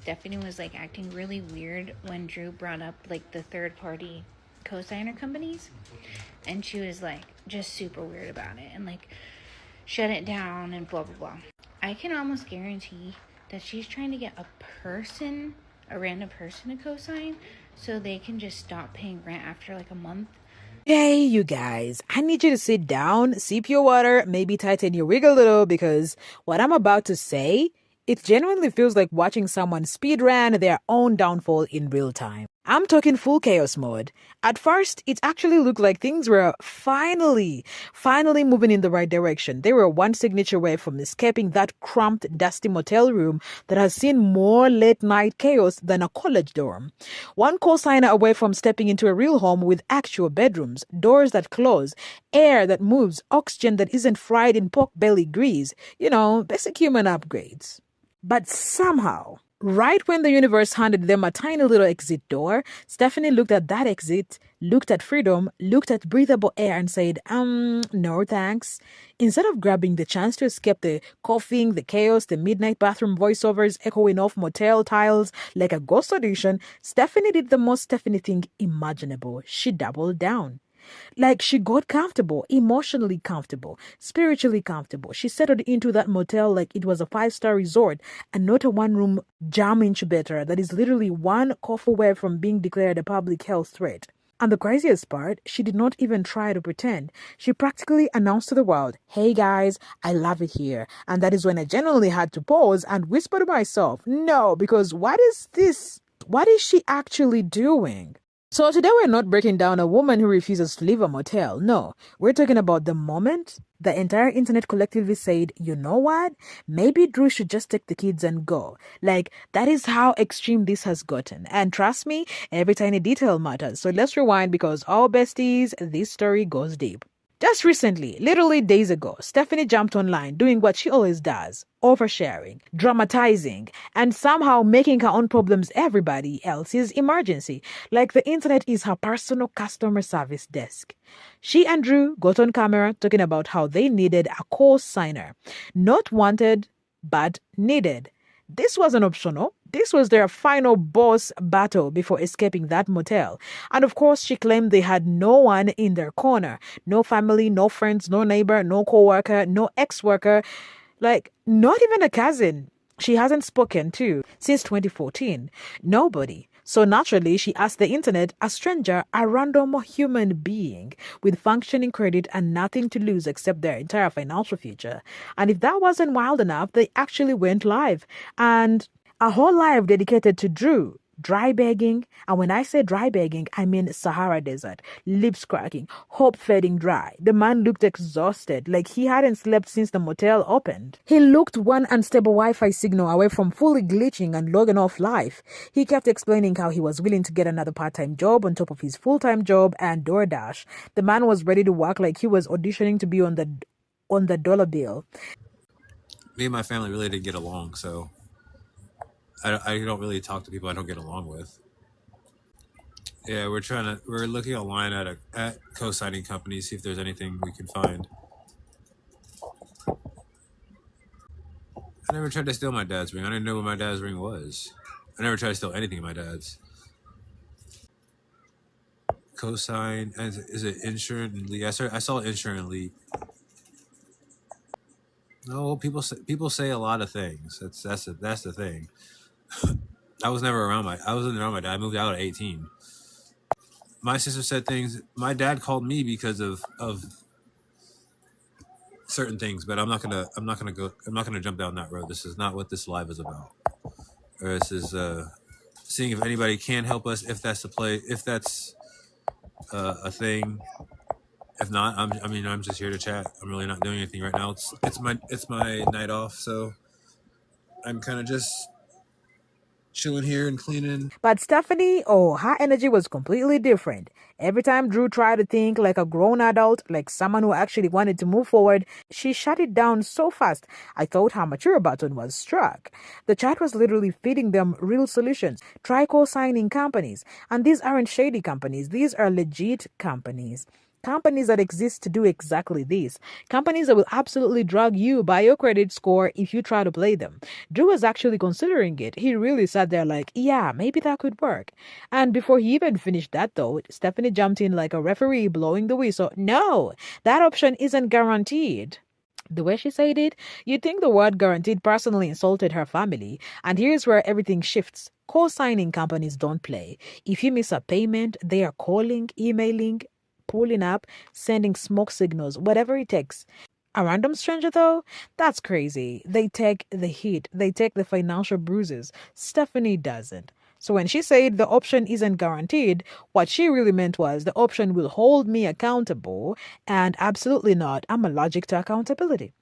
Stephanie was like acting really weird when Drew brought up like the third party co-signer companies, and she was like just super weird about it and like shut it down and blah blah blah. I can almost guarantee that she's trying to get a random person to co-sign so they can just stop paying rent after like a month. Hey, you guys, I need you to sit down, sip your water, maybe tighten your wig a little because what I'm about to say, it genuinely feels like watching someone speedrun their own downfall in real time. I'm talking full chaos mode. At first, it actually looked like things were finally moving in the right direction. They were one signature away from escaping that cramped, dusty motel room that has seen more late night chaos than a college dorm. One co-signer away from stepping into a real home with actual bedrooms, doors that close, air that moves, oxygen that isn't fried in pork belly grease. Basic human upgrades. But somehow, right when the universe handed them a tiny little exit door, Stephanie looked at that exit, looked at freedom, looked at breathable air and said, no thanks. Instead of grabbing the chance to escape the coughing, the chaos, the midnight bathroom voiceovers echoing off motel tiles like a ghost audition, Stephanie did the most Stephanie thing imaginable. She doubled down. Like she got comfortable, emotionally comfortable, spiritually comfortable. She settled into that motel like it was a 5-star resort and not a one-room jam incubator that is literally one cough away from being declared a public health threat. And the craziest part, she did not even try to pretend. She practically announced to the world, hey guys, I love it here. And that is when I genuinely had to pause and whisper to myself, no, because what is this? What is she actually doing? So today we're not breaking down a woman who refuses to leave a motel. No, we're talking about the moment the entire internet collectively said, you know what? Maybe Drew should just take the kids and go. Like, that is how extreme this has gotten. And trust me, every tiny detail matters. So let's rewind because all besties, this story goes deep. Just recently, literally days ago, Stephanie jumped online doing what she always does, oversharing, dramatizing, and somehow making her own problems everybody else's emergency, like the internet is her personal customer service desk. She and Drew got on camera talking about how they needed a co-signer. Not wanted, but needed. This wasn't optional. This was their final boss battle before escaping that motel. And of course, she claimed they had no one in their corner. No family, no friends, no neighbor, no co-worker, no ex-worker. Like, not even a cousin she hasn't spoken to since 2014. Nobody. So naturally, she asked the internet, a stranger, a random human being with functioning credit and nothing to lose except their entire financial future. And if that wasn't wild enough, they actually went live. And a whole live dedicated to Drew. Dry begging, and when I say dry begging, I mean Sahara Desert, lips cracking, hope fading dry. The man looked exhausted, like he hadn't slept since the motel opened. He looked one unstable Wi-Fi signal away from fully glitching and logging off life. He kept explaining how he was willing to get another part-time job on top of his full-time job and DoorDash. The man was ready to work like he was auditioning to be on the dollar bill. Me and my family really didn't get along, so I don't really talk to people I don't get along with. Yeah, we're looking online at co-signing companies, see if there's anything we can find. I never tried to steal my dad's ring. I didn't know what my dad's ring was. I never tried to steal anything of my dad's. Co-sign, is it insurance and lead? I saw insurance and lead. No, people say a lot of things. That's the thing. I wasn't around my dad. I moved out at 18. My sister said things. My dad called me because of certain things, but I'm not gonna jump down that road. This is not what this live is about. Or this is seeing if anybody can help us, if that's a thing. If not, I'm just here to chat. I'm really not doing anything right now. It's my night off, so I'm kind of just chilling here and cleaning. But Stephanie, her energy was completely different. Every time Drew tried to think like a grown adult, like someone who actually wanted to move forward, she shut it down so fast. I thought her mature button was struck. The chat was literally feeding them real solutions. Try co-signing companies. And these aren't shady companies. These are legit companies. companies that exist to do exactly this. Companies that will absolutely drug you by your credit score if you try to play them. Drew was actually considering it. He really sat there like, yeah, maybe that could work. And before he even finished that though, Stephanie jumped in like a referee blowing the whistle. No, that option isn't guaranteed. The way she said it, you'd think the word guaranteed personally insulted her family. And here's where everything shifts. Co-signing companies don't play. If you miss a payment, they are calling, emailing, pulling up, sending smoke signals, whatever it takes. A random stranger, though? That's crazy. They take the heat, they take the financial bruises. Stephanie doesn't. So when she said the option isn't guaranteed, what she really meant was the option will hold me accountable, and absolutely not. I'm allergic to accountability.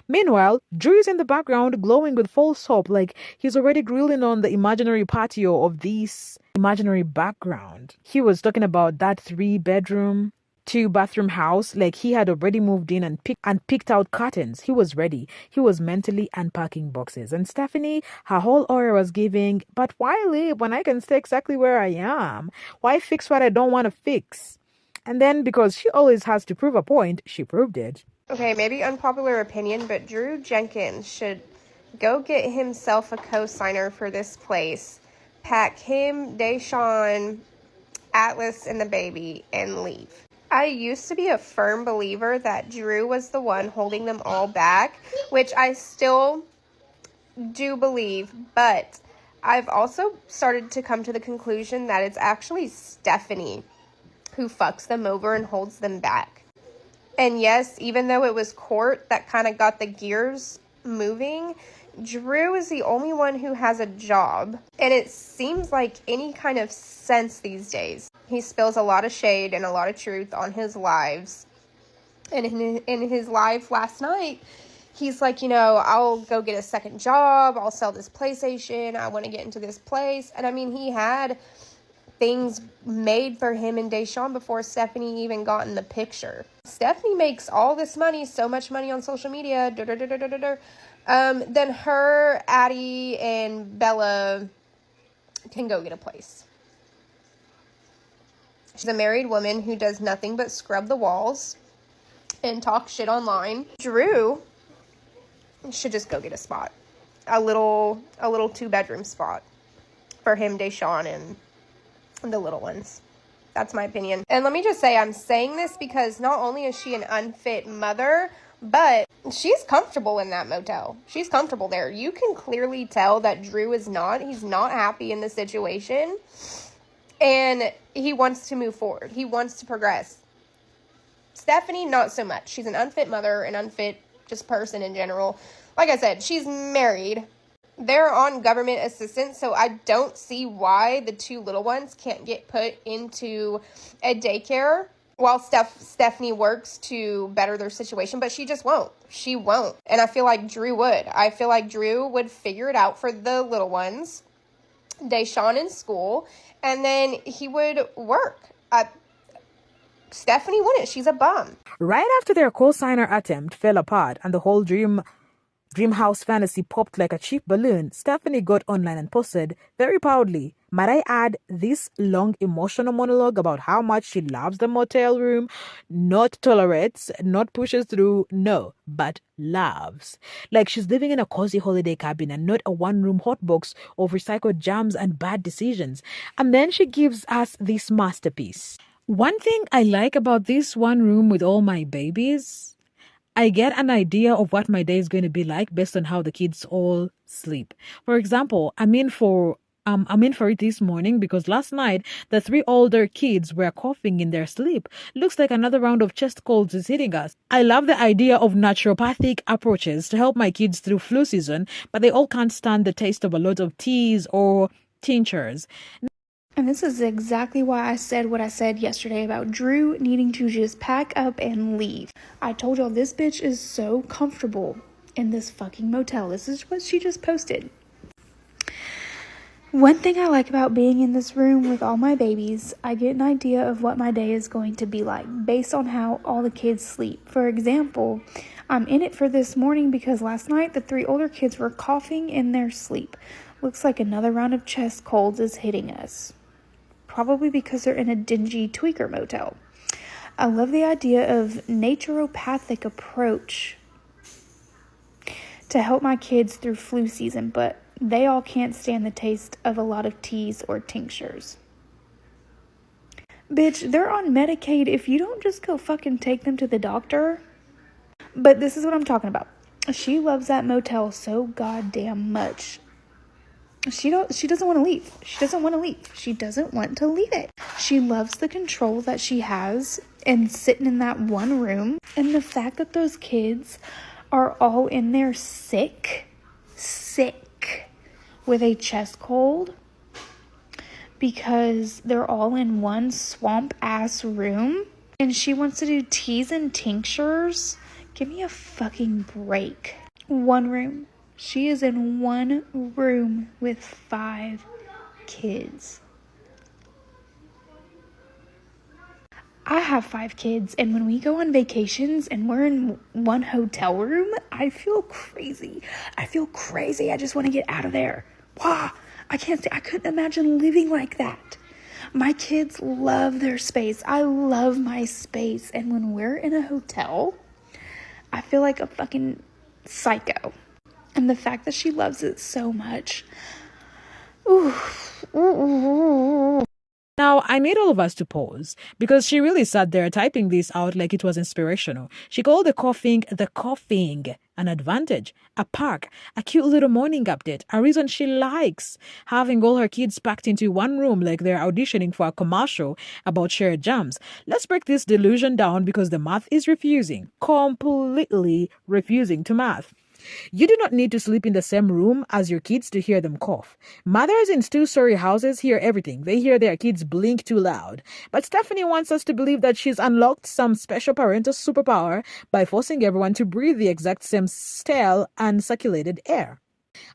Meanwhile, Drew is in the background glowing with false hope, like he's already grilling on the imaginary patio of this imaginary background. He was talking about that 3-bedroom, 2-bathroom house, like he had already moved in and picked out curtains. He was ready. He was mentally unpacking boxes. And Stephanie, her whole aura was giving, but why leave when I can stay exactly where I am? Why fix what I don't want to fix? And then, because she always has to prove a point, she proved it. Okay, maybe unpopular opinion, but Drew Jenkins should go get himself a co-signer for this place, pack him, Deshawn, Atlas, and the baby, and leave. I used to be a firm believer that Drew was the one holding them all back, which I still do believe, but I've also started to come to the conclusion that it's actually Stephanie who fucks them over and holds them back. And yes, even though it was Court that kind of got the gears moving, Drew is the only one who has a job. And it seems like any kind of sense these days. He spills a lot of shade and a lot of truth on his lives. And in his live last night, he's like, I'll go get a second job. I'll sell this PlayStation. I want to get into this place. And I mean, he had things made for him and Deshawn before Stephanie even got in the picture. Stephanie makes all this money, so much money on social media, then her, Addie, and Bella can go get a place. She's a married woman who does nothing but scrub the walls and talk shit online. Drew should just go get a spot. A little 2-bedroom spot for him, Deshawn, and the little ones. That's my opinion. And let me just say, I'm saying this because not only is she an unfit mother, but she's comfortable in that motel. She's comfortable there. You can clearly tell that Drew is not. He's not happy in the situation. And he wants to move forward. He wants to progress. Stephanie, not so much. She's an unfit mother, an unfit just person in general. Like I said, she's married. They're on government assistance, so I don't see why the 2 little ones can't get put into a daycare while Stephanie works to better their situation, but she just won't. She won't. And I feel like Drew would. I feel like Drew would figure it out for the little ones, Deshawn in school, and then he would work. Stephanie wouldn't. She's a bum. Right after their co-signer attempt fell apart and the whole dream house fantasy popped like a cheap balloon, Stephanie got online and posted very proudly, might I add, this long emotional monologue about how much she loves the motel room, not tolerates, not pushes through, no, but loves. Like she's living in a cozy holiday cabin and not a one-room hotbox of recycled jams and bad decisions. And then she gives us this masterpiece. One thing I like about this one room with all my babies, I get an idea of what my day is going to be like based on how the kids all sleep. For example, I'm in for it this morning because last night the 3 older kids were coughing in their sleep. Looks like another round of chest colds is hitting us. I love the idea of naturopathic approaches to help my kids through flu season, but they all can't stand the taste of a lot of teas or tinctures. And this is exactly why I said what I said yesterday about Drew needing to just pack up and leave. I told y'all this bitch is so comfortable in this fucking motel. This is what she just posted. One thing I like about being in this room with all my babies, I get an idea of what my day is going to be like based on how all the kids sleep. For example, I'm in it for this morning because last night the 3 older kids were coughing in their sleep. Looks like another round of chest colds is hitting us. Probably because they're in a dingy tweaker motel. I love the idea of naturopathic approach to help my kids through flu season, but they all can't stand the taste of a lot of teas or tinctures. Bitch, they're on Medicaid. If you don't just go fucking take them to the doctor. But this is what I'm talking about. She loves that motel so goddamn much. She doesn't want to leave. She doesn't want to leave. She doesn't want to leave it. She loves the control that she has and sitting in that one room. And the fact that those kids are all in there sick with a chest cold because they're all in one swamp ass room. And she wants to do teas and tinctures. Give me a fucking break. One room. She is in one room with 5 kids. I have 5 kids, and when we go on vacations and we're in one hotel room, I feel crazy. I just want to get out of there. Wow. I couldn't imagine living like that. My kids love their space. I love my space. And when we're in a hotel, I feel like a fucking psycho. And the fact that she loves it so much. Now, I need all of us to pause because she really sat there typing this out like it was inspirational. She called the coughing an advantage, a perk, a cute little morning update, a reason she likes having all her kids packed into one room like they're auditioning for a commercial about shared jams. Let's break this delusion down because the math is completely refusing to math. You do not need to sleep in the same room as your kids to hear them cough. Mothers in 2-story houses hear everything. They hear their kids blink too loud. But Stephanie wants us to believe that she's unlocked some special parental superpower by forcing everyone to breathe the exact same stale and circulated air.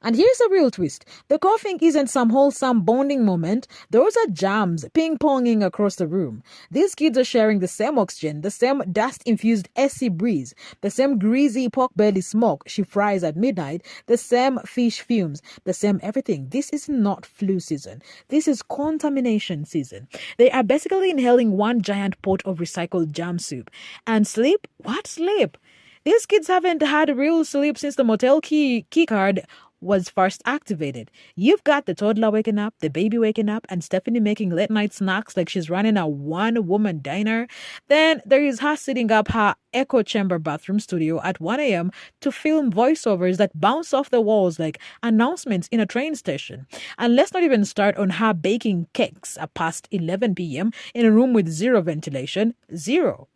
And here's a real twist. The coughing isn't some wholesome bonding moment. Those are jams ping-ponging across the room. These kids are sharing the same oxygen, the same dust-infused AC breeze, the same greasy pork belly smoke she fries at midnight, the same fish fumes, the same everything. This is not flu season. This is contamination season. They are basically inhaling one giant pot of recycled jam soup. And sleep? What sleep? These kids haven't had real sleep since the motel key card was first activated. You've got the toddler waking up, the baby waking up, and Stephanie making late night snacks like she's running a one-woman diner. Then there is her sitting up her echo chamber bathroom studio at 1 a.m. to film voiceovers that bounce off the walls like announcements in a train station. And let's not even start on her baking cakes at past 11 p.m. in a room with zero ventilation. Zero.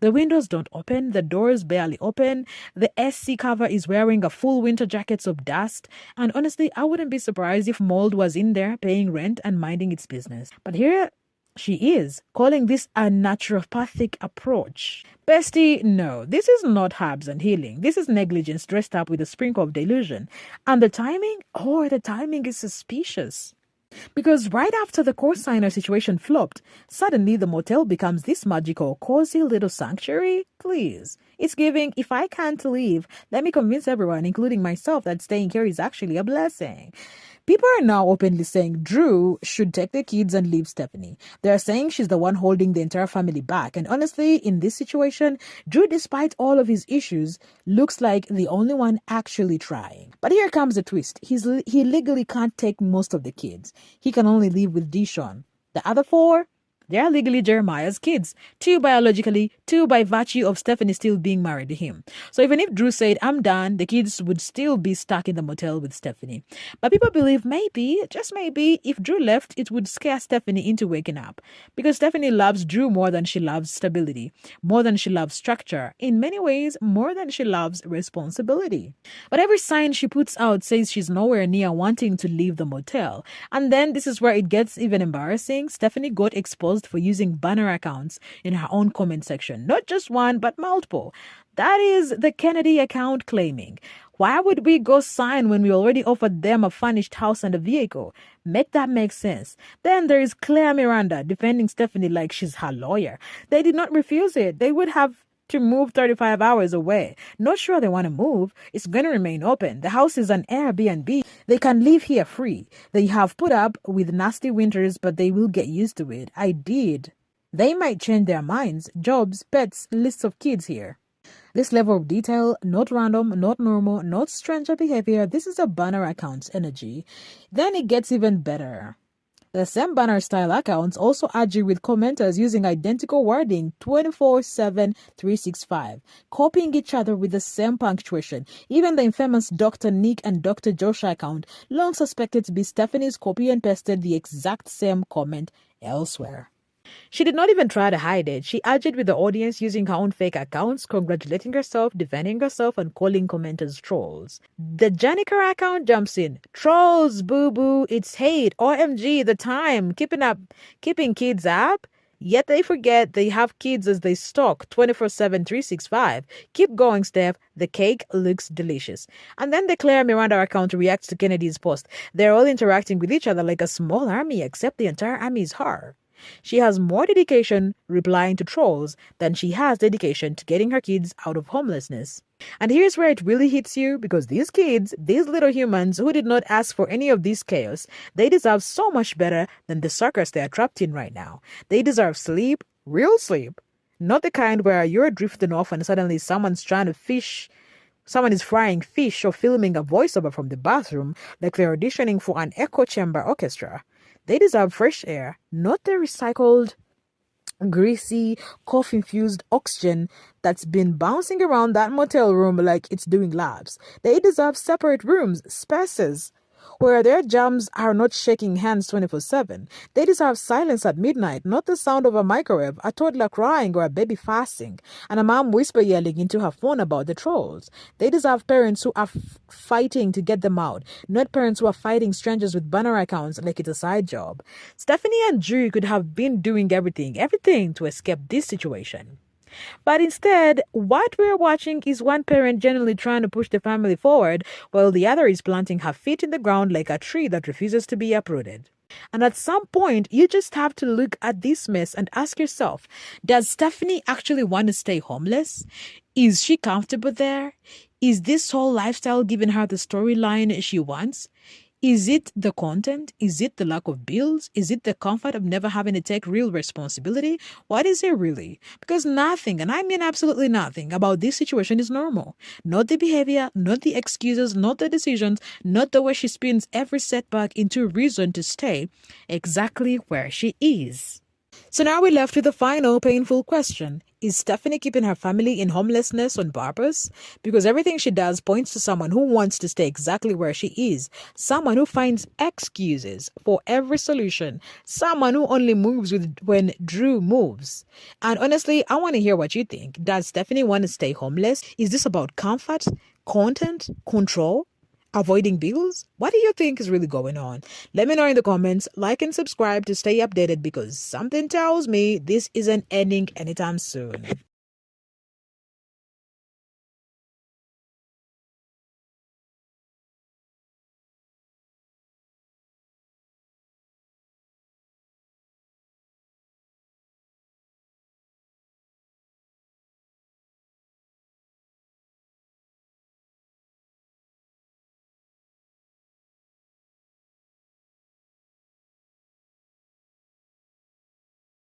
The windows don't open, the doors barely open, the SC cover is wearing a full winter jacket of dust, and honestly, I wouldn't be surprised if mold was in there paying rent and minding its business. But here she is, calling this a naturopathic approach. Bestie, no, this is not herbs and healing. This is negligence dressed up with a sprinkle of delusion. And the timing is suspicious. Because right after the co-signer situation flopped, suddenly the motel becomes this magical, cozy little sanctuary. Please. It's giving, if I can't leave, let me convince everyone, including myself, that staying here is actually a blessing. People are now openly saying Drew should take the kids and leave Stephanie. They're saying she's the one holding the entire family back. And honestly, in this situation, Drew, despite all of his issues, looks like the only one actually trying. But here comes the twist. He legally can't take most of the kids. He can only live with Deshaun. The other 4, they are legally Jeremiah's kids. 2 biologically, 2 by virtue of Stephanie still being married to him. So even if Drew said, I'm done, the kids would still be stuck in the motel with Stephanie. But people believe maybe, just maybe, if Drew left, it would scare Stephanie into waking up. Because Stephanie loves Drew more than she loves stability, more than she loves structure, in many ways, more than she loves responsibility. But every sign she puts out says she's nowhere near wanting to leave the motel. And then this is where it gets even embarrassing. Stephanie got exposed for using banner accounts in her own comment section. Not just one, but multiple. That is the Kennedy account claiming, why would we go sign when we already offered them a furnished house and a vehicle? Make that make sense. Then there is Claire Miranda defending Stephanie like she's her lawyer. They did not refuse it. They would have to move 35 hours away. Not sure they want to move. It's going to remain open. The house is an Airbnb. They can live here free. They have put up with nasty winters, but they will get used to it. I did. They might change their minds, jobs, pets, lists of kids here. This level of detail, not random, not normal, not stranger behavior, this is a banner account's energy. Then it gets even better. The same banner style accounts also argue with commenters using identical wording 24/7, 365, copying each other with the same punctuation. Even the infamous Dr. Nick and Dr. Joshua account, long suspected to be Stephanie's, copy and pasted the exact same comment elsewhere. She did not even try to hide it. She argued with the audience using her own fake accounts, congratulating herself, defending herself, and calling commenters trolls. The Janica account jumps in. Trolls, boo-boo, it's hate, OMG, the time, keeping kids up? Yet they forget they have kids as they stalk 24/7, 365. Keep going, Steph. The cake looks delicious. And then the Claire Miranda account reacts to Kennedy's post. They're all interacting with each other like a small army, except the entire army is her. She has more dedication replying to trolls than she has dedication to getting her kids out of homelessness. And here's where it really hits you, because these kids, these little humans who did not ask for any of this chaos, they deserve so much better than the circus they are trapped in right now. They deserve sleep, real sleep, not the kind where you're drifting off and suddenly someone's trying to fish. Someone is frying fish or filming a voiceover from the bathroom like they're auditioning for an echo chamber orchestra. They deserve fresh air, not the recycled, greasy, cough-infused oxygen that's been bouncing around that motel room like it's doing laps. They deserve separate rooms, spaces, where their jams are not shaking hands 24/7. They deserve silence at midnight, not the sound of a microwave, a toddler crying, or a baby fasting, and a mom whisper yelling into her phone about the trolls. They deserve parents who are fighting to get them out, not parents who are fighting strangers with banner accounts like it's a side job. Stephanie and Drew could have been doing everything to escape this situation. But instead, what we're watching is one parent genuinely trying to push the family forward, while the other is planting her feet in the ground like a tree that refuses to be uprooted. And at some point, you just have to look at this mess and ask yourself, does Stephanie actually want to stay homeless? Is she comfortable there? Is this whole lifestyle giving her the storyline she wants? Is it the content? Is it the lack of bills? Is it the comfort of never having to take real responsibility? What is it really? Because nothing, and I mean absolutely nothing, about this situation is normal. Not the behavior, not the excuses, not the decisions, not the way she spins every setback into reason to stay exactly where she is. So now we're left with the final painful question. Is Stephanie keeping her family in homelessness on purpose? Because everything she does points to someone who wants to stay exactly where she is. Someone who finds excuses for every solution. Someone who only moves when Drew moves. And honestly, I want to hear what you think. Does Stephanie want to stay homeless? Is this about comfort, content, control? Avoiding bills? What do you think is really going on? Let me know in the comments. Like and subscribe to stay updated, because something tells me this isn't ending anytime soon.